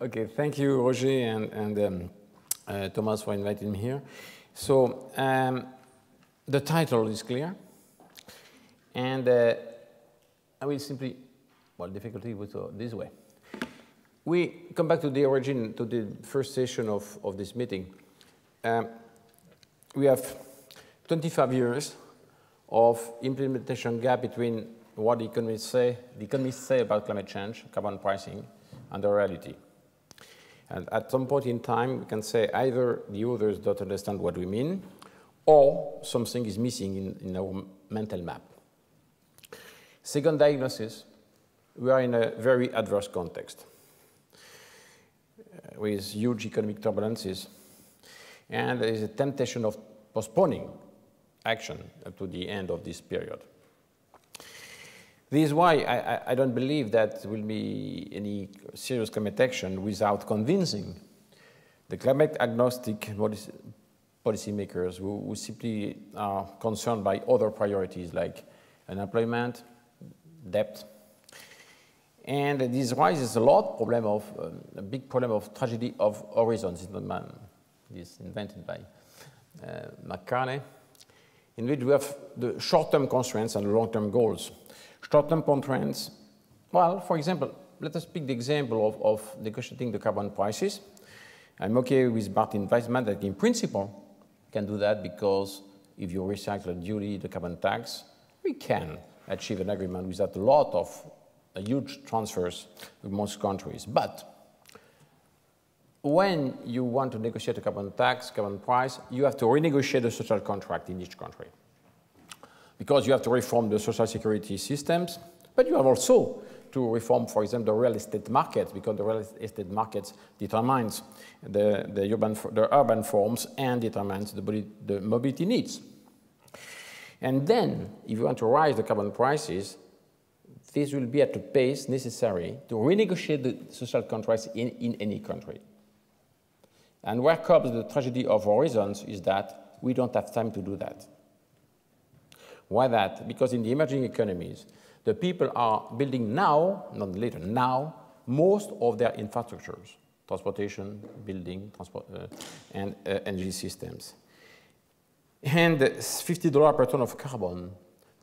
Okay, thank you, Roger and Thomas for inviting me here. So the title is clear, and I will simply, well, difficulty with this way. We come back to the origin, to the first session of this meeting. We have 25 years of implementation gap between what the economists say about climate change, carbon pricing, and the reality. And at some point in time, we can say either the others don't understand what we mean, or something is missing in our mental map. Second diagnosis, we are in a very adverse context with huge economic turbulences, and there is a temptation of postponing action up to the end of this period. This is why I don't believe that there will be any serious climate action without convincing the climate agnostic policymakers who simply are concerned by other priorities like unemployment, debt. And this raises a big problem of tragedy of horizons. This is invented by McCartney, in which we have the short-term constraints and long-term goals. Short-term constraints, well, for example, let us pick the example of negotiating the carbon prices. I'm okay with Bart's advisement that in principle we can do that because if you recycle duly the carbon tax, we can achieve an agreement without a lot of huge transfers with most countries. But when you want to negotiate a carbon tax, carbon price, you have to renegotiate the social contract in each country, because you have to reform the social security systems, but you have also to reform, for example, the real estate markets, because the real estate markets determines the urban forms and determines the mobility needs. And then, if you want to raise the carbon prices, this will be at the pace necessary to renegotiate the social contracts in any country. And where comes the tragedy of horizons is that we don't have time to do that. Why that? Because in the emerging economies, the people are building now, not later, now, most of their infrastructures, transportation, building, and energy systems. And $50 per ton of carbon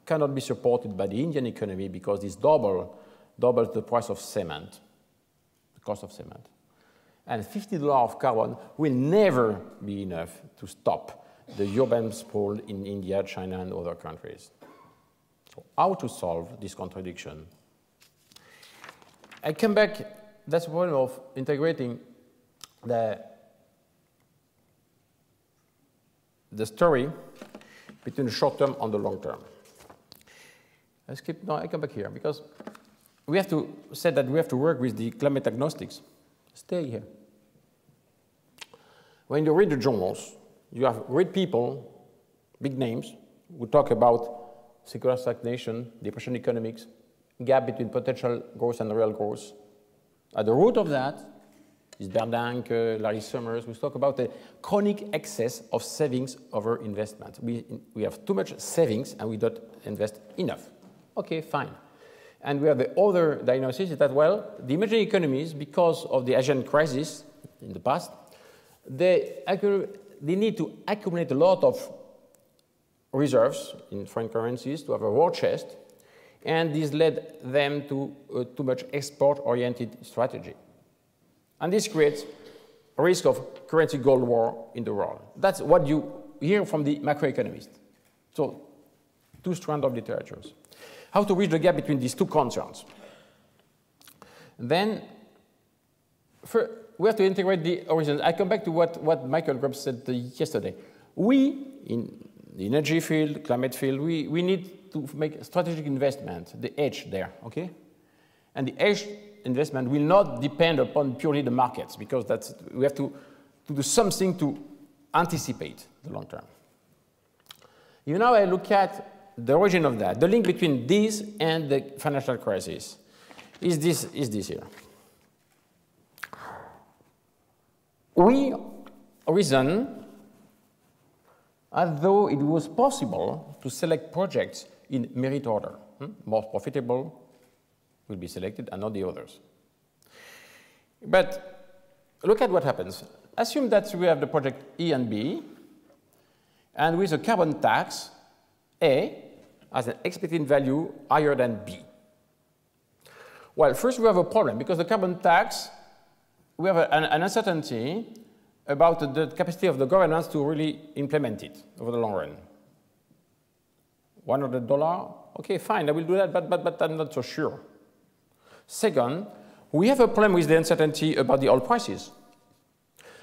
cannot be supported by the Indian economy because this doubles the price of cement, the cost of cement. And $50 of carbon will never be enough to stop the urban sprawl in India, China, and other countries. So how to solve this contradiction? I come back, that's the point of integrating the story between the short term and the long term. I come back here because we have to say that we have to work with the climate agnostics. Stay here. When you read the journals, you have read people, big names, who talk about secular stagnation, depression economics, gap between potential growth and real growth. At the root of that is Bernanke, Larry Summers, who talk about the chronic excess of savings over investment. We have too much savings and we don't invest enough. Okay, fine. And we have the other diagnosis that, well, the emerging economies, because of the Asian crisis in the past, they need to accumulate a lot of reserves in foreign currencies to have a war chest, and this led them to a too much export-oriented strategy. And this creates a risk of currency gold war in the world. That's what you hear from the macroeconomists. So, two strands of literatures. How to bridge the gap between these two concerns? Then, we have to integrate the horizons. I come back to what Michael Grubb said yesterday. We, in the energy field, climate field, we need to make strategic investment, the edge there, okay? And the edge investment will not depend upon purely the markets, because we have to do something to anticipate the long term. You know, I look at the origin of that, the link between this and the financial crisis is this here. We reason as though it was possible to select projects in merit order. Most profitable will be selected and not the others. But look at what happens. Assume that we have the project E and B, and with a carbon tax, A has an expected value higher than B. Well, first we have a problem, because the carbon tax, we have an uncertainty about the capacity of the governments to really implement it over the long run. $100? Okay, fine, I will do that, but I'm not so sure. Second, we have a problem with the uncertainty about the oil prices.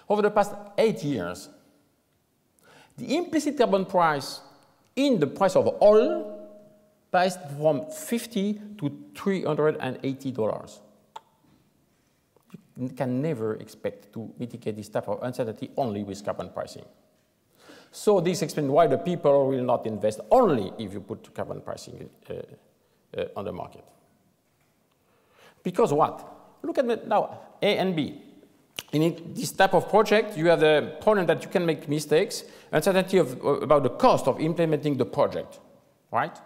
Over the past 8 years, the implicit carbon price in the price of oil passed from $50 to $380. You can never expect to mitigate this type of uncertainty only with carbon pricing. So this explains why the people will not invest only if you put carbon pricing on the market. Because what? Look at it now, A and B. In this type of project, you have the problem that you can make mistakes, uncertainty about the cost of implementing the project, right?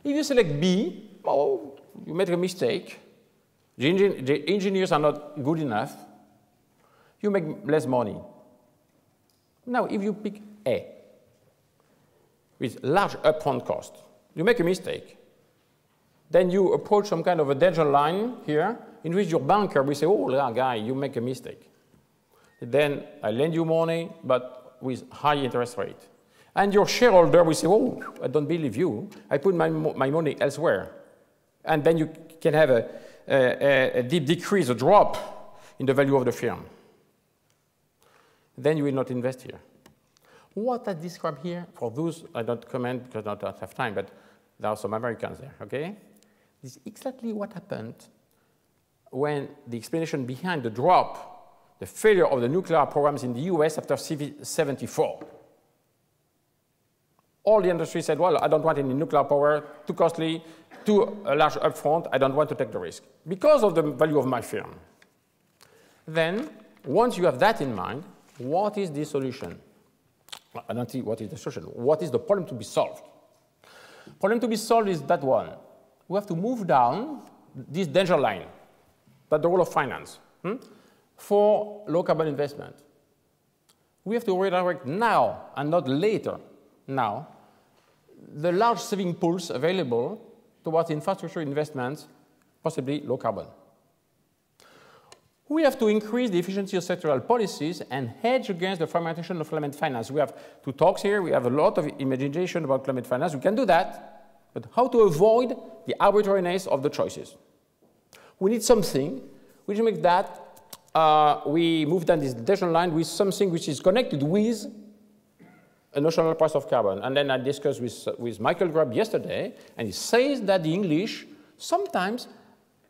If you select B, oh, you make a mistake. The engineers are not good enough. You make less money. Now, if you pick A, with large upfront cost, you make a mistake. Then you approach some kind of a danger line here, in which your banker will say, oh, guy, you make a mistake. Then I lend you money, but with high interest rate. And your shareholder will say, oh, I don't believe you. I put my money elsewhere. And then you can have a deep decrease, a drop in the value of the firm. Then you will not invest here. What I describe here, for those, I don't comment because I don't have time, but there are some Americans there, okay? This is exactly what happened when the explanation behind the drop, the failure of the nuclear programs in the US after 1974. All the industry said, well, I don't want any nuclear power, too costly, too large upfront, I don't want to take the risk, because of the value of my firm. Then, once you have that in mind, what is the solution? I don't see what is the solution. What is the problem to be solved? Problem to be solved is that one. We have to move down this danger line, that's the role of finance, for low carbon investment. We have to redirect now and not later, now, the large saving pools available towards infrastructure investments, possibly low carbon. We have to increase the efficiency of sectoral policies and hedge against the fragmentation of climate finance. We have two talks here. We have a lot of imagination about climate finance. We can do that, but how to avoid the arbitrariness of the choices? We need something which makes that we move down this danger line with something which is connected with a notional price of carbon. And then I discussed with Michael Grubb yesterday, and he says that the English sometimes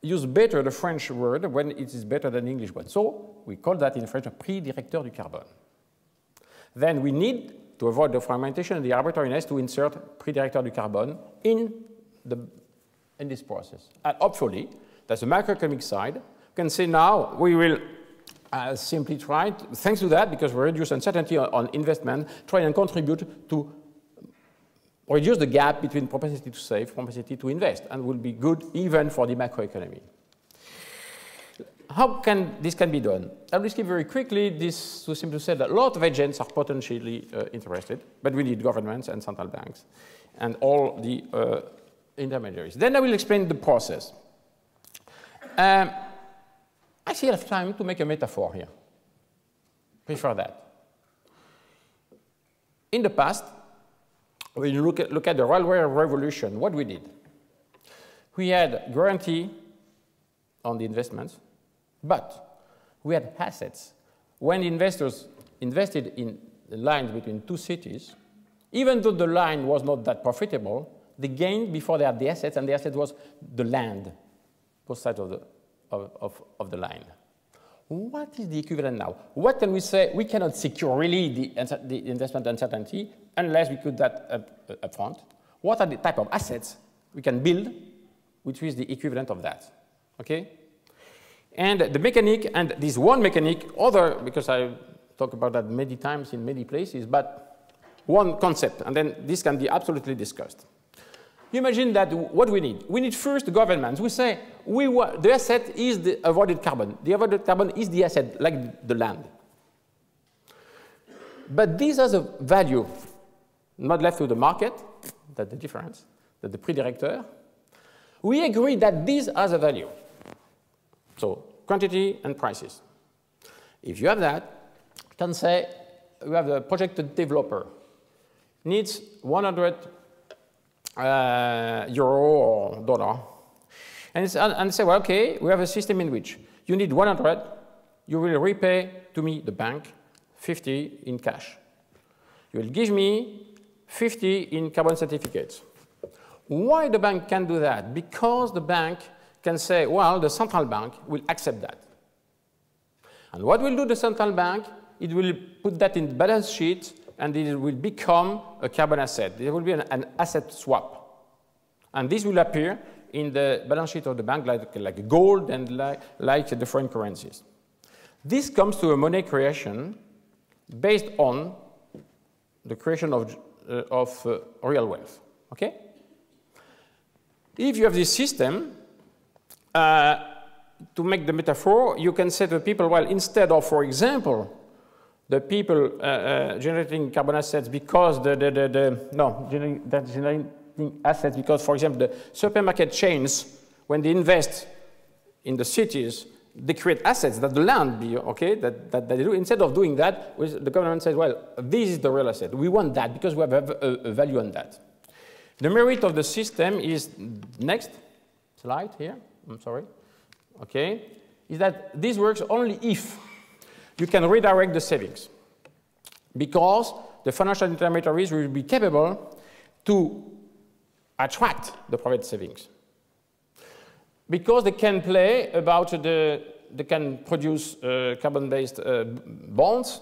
use better the French word when it is better than the English one. So we call that in French a prix directeur du carbone. Then we need to avoid the fragmentation and the arbitrariness to insert prix directeur du carbone in this process. And hopefully, that's the macroeconomic side. You can say now we will simply try, thanks to that, because we reduce uncertainty on investment, try and contribute to reduce the gap between propensity to save, propensity to invest, and will be good even for the macroeconomy. How can this be done? I'll just give very quickly this to simply say that a lot of agents are potentially interested, but we need governments and central banks and all the intermediaries. Then I will explain the process. I still have time to make a metaphor here. Prefer that. In the past, when you look at the railway revolution, what we did? We had guarantee on the investments, but we had assets. When investors invested in the lines between two cities, even though the line was not that profitable, they gained before they had the assets, and the asset was the land, both sides of the line. What is the equivalent now? What can we say? We cannot secure really the investment uncertainty unless we put that up front. What are the type of assets we can build, which is the equivalent of that? Okay? And the mechanic, and this one mechanic, other, because I talk about that many times in many places, but one concept, and then this can be absolutely discussed. You imagine that what we need? We need first the government. We say the asset is the avoided carbon. The avoided carbon is the asset, like the land. But this has a value, not left to the market, that's the difference, that the prix directeur. We agree that this has a value. So quantity and prices. If you have that, you can say you have a project developer needs 100 euro or dollar. And say, well, okay, we have a system in which you need 100, you will repay to me, the bank, 50 in cash. You will give me 50 in carbon certificates. Why the bank can do that? Because the bank can say, well, the central bank will accept that. And what will do the central bank? It will put that in balance sheet, and it will become a carbon asset. There will be an asset swap. And this will appear in the balance sheet of the bank like gold and like the foreign currencies. This comes to a money creation based on the creation of real wealth. Okay? If you have this system, to make the metaphor, you can say to people, well, instead of, for example, the people generating carbon assets because generating assets because, for example, the supermarket chains, when they invest in the cities, they create assets that the land be, okay, that they do. Instead of doing that, the government says, well, this is the real asset. We want that because we have a value on that. The merit of the system is, next slide here, I'm sorry, okay, is that this works only if you can redirect the savings, because the financial intermediaries will be capable to attract the private savings. Because they can play about they can produce carbon-based bonds,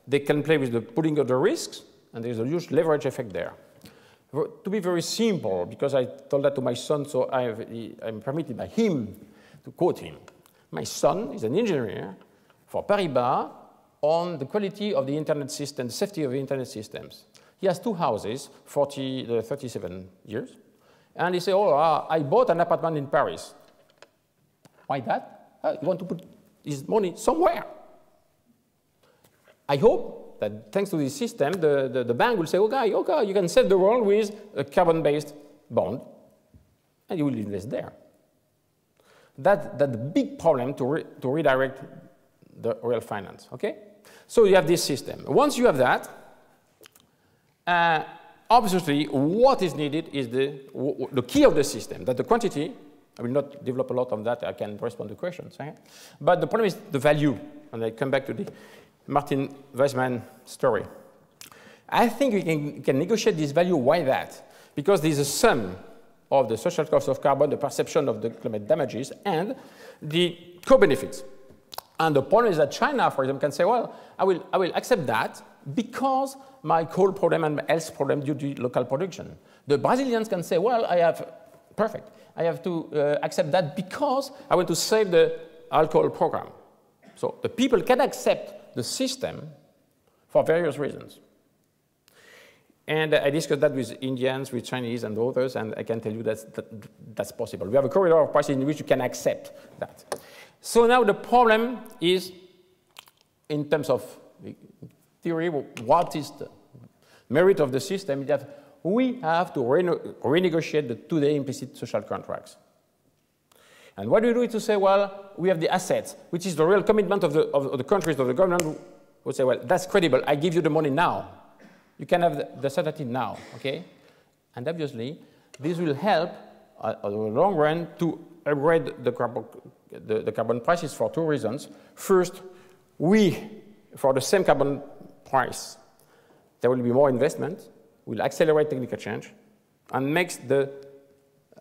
they can play with the pooling of the risks, and there's a huge leverage effect there. To be very simple, because I told that to my son, so I'm permitted by him to quote him. My son is an engineer for Paribas on the quality of the internet system, the safety of the internet systems. He has 2 houses, 37 years, and he said, oh, I bought an apartment in Paris. Why that? He wants to put his money somewhere. I hope that thanks to this system, the bank will say, okay, you can save the world with a carbon-based bond, and you will invest there. That's the big problem to redirect the real finance, okay? So you have this system. Once you have that, obviously what is needed is the key of the system, that the quantity, I will not develop a lot on that, I can respond to questions, okay? But the problem is the value, and I come back to the Martin Weissman story. I think we can negotiate this value. Why that? Because there's a sum of the social cost of carbon, the perception of the climate damages, and the co-benefits. And the point is that China, for example, can say, well, I will accept that because my coal problem and my health problem due to local production. The Brazilians can say, well, I have to accept that because I want to save the alcohol program. So the people can accept the system for various reasons. And I discussed that with Indians, with Chinese and others, and I can tell you that's possible. We have a corridor of prices in which you can accept that. So now the problem is, in terms of theory, what is the merit of the system? Is that we have to renegotiate the today implicit social contracts. And what we do is to say, well, we have the assets, which is the real commitment of the countries, of the government, who say, well, that's credible, I give you the money now. You can have the certainty now, okay? And obviously, this will help, in the long run, to upgrade the carbon prices for 2 reasons. First, for the same carbon price, there will be more investment, will accelerate technical change, and makes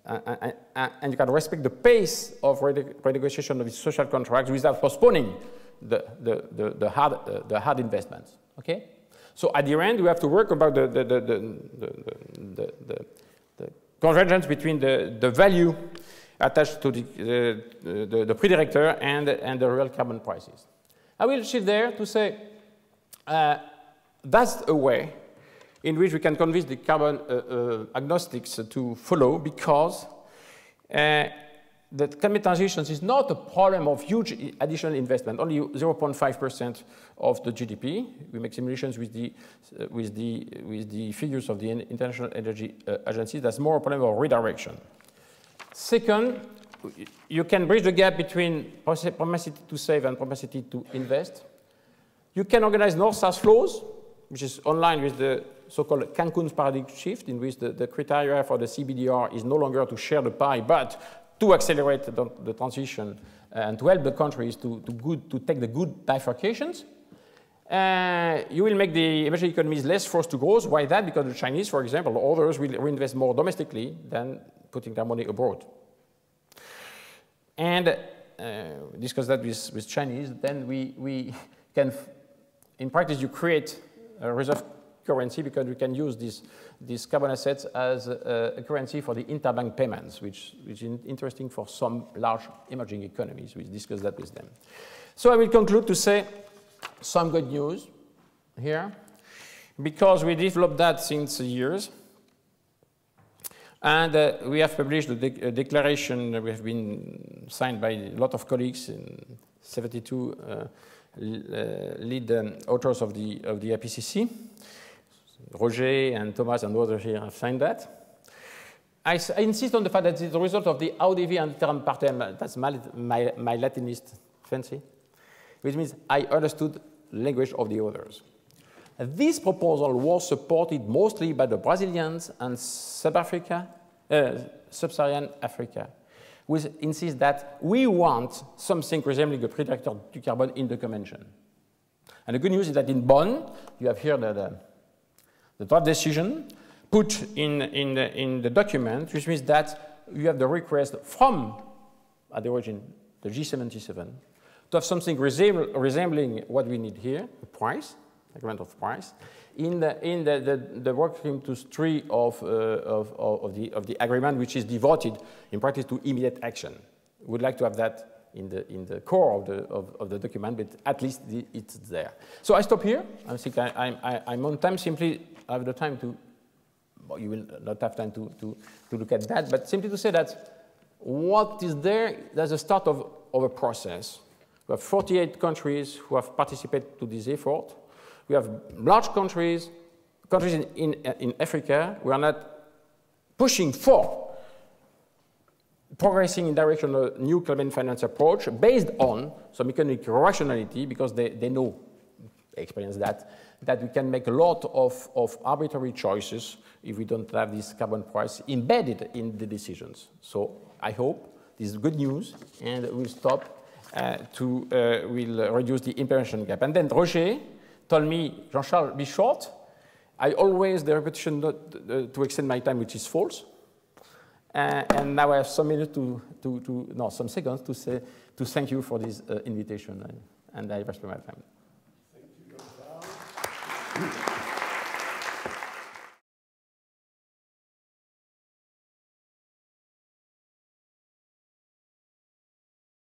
and you can respect the pace of renegotiation of the social contracts without postponing the hard investments, okay? So at the end, we have to work about the convergence between the value attached to the prix directeur and the real carbon prices. I will shift there to say that's a way in which we can convince the carbon agnostics to follow, because the climate transition is not a problem of huge additional investment, only 0.5% of the GDP. We make simulations with the figures of the International Energy Agency. That's more a problem of redirection. Second, you can bridge the gap between propensity to save and propensity to invest. You can organize north-south flows, which is online with the so-called Cancun paradigm shift, in which the criteria for the CBDR is no longer to share the pie, but to accelerate the transition and to help the countries to take the good bifurcations. You will make the emerging economies less forced to growth. Why that? Because the Chinese, for example, or others will reinvest more domestically than putting their money abroad. And discuss that with Chinese, then we can, in practice, you create a reserve currency, because we can use these carbon assets as a currency for the interbank payments, which is interesting for some large emerging economies. We discussed that with them. So I will conclude to say some good news here, because we developed that since years. And we have published a declaration that we have been signed by a lot of colleagues, in 72 lead authors of the IPCC. Roger and Thomas and others here have signed that. I insist on the fact that it's the result of the audivi interim partem, that's my Latinist fancy, which means I understood the language of the others. This proposal was supported mostly by the Brazilians and Sub-Saharan Africa, which insist that we want something resembling a prédicateur du carbone in the convention. And the good news is that in Bonn, you have here the draft decision put in the document, which means that you have the request from, at the origin, the G77, to have something resembling what we need here, a price, agreement of price, in the working to 3 of the agreement, which is devoted in practice to immediate action. We would like to have that in the core of the document, but at least it's there. So I stop here. I think I'm on time. Simply, I have the time to. Well, you will not have time to look at that, but simply to say that what is there, there's a start of a process. We have 48 countries who have participated to this effort. We have large countries in Africa. We are not pushing for progressing in direction of a new climate finance approach based on some economic rationality, because they know, they experience that we can make a lot of arbitrary choices if we don't have this carbon price embedded in the decisions. So I hope this is good news, and we'll stop we'll reduce the implementation gap. And then Roger told me, Jean-Charles, be short. I always the repetition not to extend my time, which is false. And now I have some minutes some seconds to thank you for this invitation, and I rest my time. Thank you, Jean-Charles.